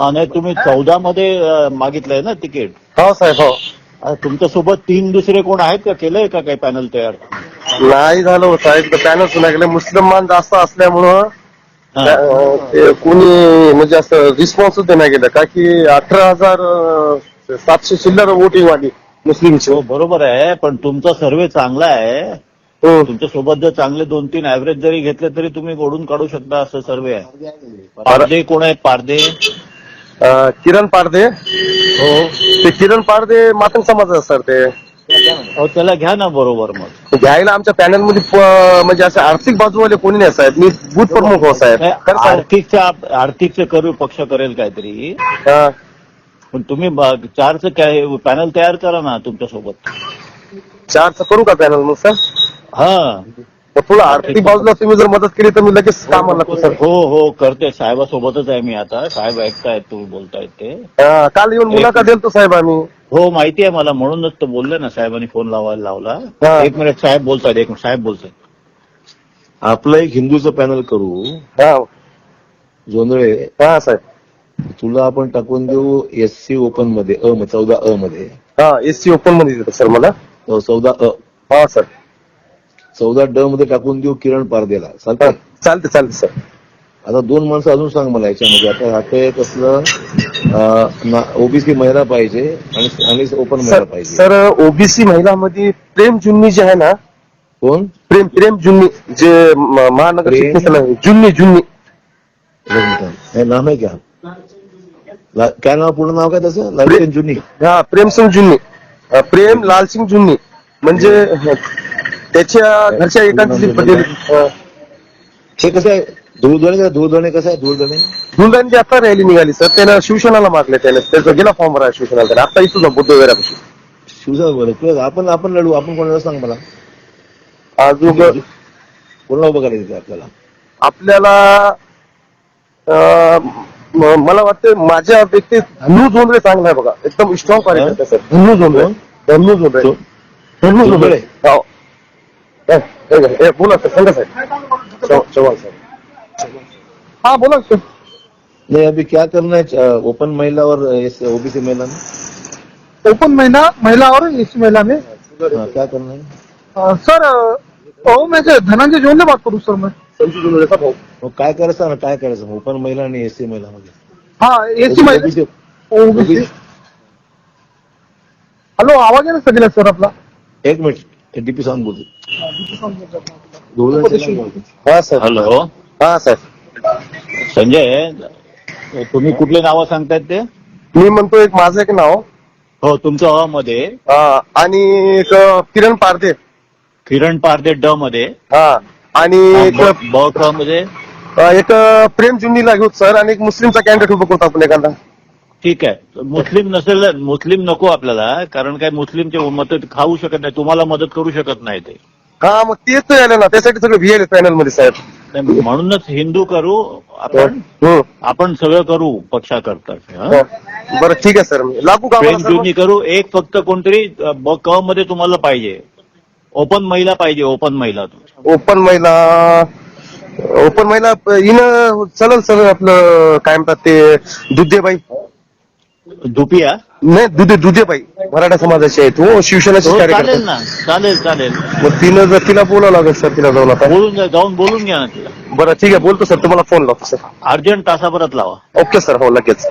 आणि तुम्ही 14 मध्ये मागितलंय ना तिकीट? हो साहेब हो. तुमच्या सोबत 3 दुसरे कोण आहेत का? केलंय का काही पॅनल तयार? नाही झालं हो साहेब, पॅनल सुद्धा गेले. मुस्लिमान जास्त असल्यामुळं ते कोणी म्हणजे असं रिस्पॉन्स नाही गेलं, का की 18,700 चिल्लर वोटिंग वाली मुस्लिमची. हो बरोबर आहे, पण तुमचा सर्वे चांगला आहे. तुमच्या सोबत जर चांगले 2-3 ऍव्हरेज जरी घेतले तरी तुम्ही ओढून काढू शकता असं सर्वे आहे. पारदे कोण आहेत पारदे? किरण पारदे. हो ते किरण पारदे मातंग समाजाचं सर ते. त्याला घ्या ना बरोबर. मग घ्यायला आमच्या पॅनल मध्ये म्हणजे असे आर्थिक बाजूवाले कोणी नाही साहेब. मी बूथ प्रमुख हो साहेब. आर्थिकचे करू पक्ष करेल काहीतरी, हा. पण तुम्ही 4चं पॅनल तयार करा ना तुमच्या सोबत. 4चं करू का पॅनल मग सर? हा थोडं आर्थिक बाजूला तुम्ही जर मदत केली तर मी लगेच कामाला लागतो सर. हो करते. साहेबासोबतच आहे मी आता. साहेब ऐकतायत तुम्ही बोलतायत ते. काल येऊन मुलाखत देतो साहेब आम्ही. हो माहिती आहे मला, म्हणूनच तर बोलले ना साहेबांनी फोन लावायला लावला. एक मिनिट साहेब बोलतायत, एक मिनिट साहेब बोलतायत. आपलं एक हिंदूचं पॅनल करू. हा जोंधळे हा साहेब. तुला आपण टाकून देऊ SC ओपन मध्ये 14 मध्ये. हा SC ओपन मध्ये देतो सर मला. 14 हा सर. 14 मध्ये टाकून देऊ किरण पारदेला. चालतंय? चालते सर. आता 2 माणसं अजून सांग मला याच्यामध्ये. आता एक असलं OBC महिला पाहिजे आणि ओपन महिला पाहिजे. सर OBC महिलामध्ये प्रेम जुन्नी जे आहे ना. कोण? प्रेम जुन्नी जे महानगर जुन्नी हे नाम आहे क्या? काय नाव, पूर्ण नाव काय त्याचं? लालसिंग जुन्नी. हा प्रेमसिंग जुन्नी. प्रेम लालसिंग जुन्नी म्हणजे त्याच्या घरच्या एकांची पटेल. हे कसं आहे? धुळधणे कसं आहे? धुळदांची आता रॅली निघाली सर. त्यानं शिवसेनाला मागले. त्याचा गेला फॉर्म भरायला शिवसेना. त्याला आता इथून बुद्ध वगैरे शिवसेना आपण लढू. आपण कोणाला सांग मला अजून कोणाला उभं करायचं आपल्याला मला वाटतं माझ्या व्यक्ती धन्नू जोंधळे चांगला आहे बघा. एकदम स्ट्रॉंग कार्यकर्ता सर. धन्नू जोंधळे. बोला सर. सांगा साहेब. चव्हाण साहेब. हा बोला सर. नहीं, अभी क्या करना है ओपन महिला और OBC महिला में? ओपन महिला और SC महिला में क्या करना है सर? मैं धनंजय जोंधळे बात करूँ सर. मैं काय करायचं ओपन महिला आणि SC महिला मध्ये? हाँ SC महिला. हॅलो आवाज आहे ना सगळ्या सर आपला? एक मिनिट DP साहेब बोलतो. हा सर. हॅलो हा सर. संजय, तुम्ही कुठले नावं सांगतायत ते? मी म्हणतो एक माझं एक नाव. हो तुमचं अ मध्ये. आणि एक किरण पारदे. किरण पारदे ड मध्ये. हा आणि एक ब क मध्ये. एक प्रेम जुन्नीला घेऊ सर. आणि एक मुस्लिमचा कॅन्डिडेट उभं करतो आपण एखादा. ठीक आहे. मुस्लिम नको आपल्याला, कारण काय मुस्लिमचे मत खाऊ शकत नाही, तुम्हाला मदत करू शकत नाही ते. हा मग तेच आलं ना, त्यासाठी सगळं VL पॅनल मध्ये साहेब. म्हणूनच हिंदू करू आपण सगळं करू पक्षाकरता. बरं ठीक आहे सर. लागू का प्रेम जुनी करू. एक फक्त कोणतरी क मध्ये तुम्हाला पाहिजे. ओपन महिला पाहिजे. ओपन महिला हिनं चलन सर. आपलं काय म्हणतात ते दुधेबाई. दुपिया नाही दुधेबाई मराठा समाजाची आहे. तो शिवसेनेची चालेल ना. चालेल. मग तिला बोलावं लागेल सर. तिला जाऊन आता जाऊन बोलून घ्या ना तिला. बरं ठीक आहे. बोलतो सर. तुम्हाला फोन लावतो सर. अर्जंट तासाभरात लावा. Okay sir. हो लगेच.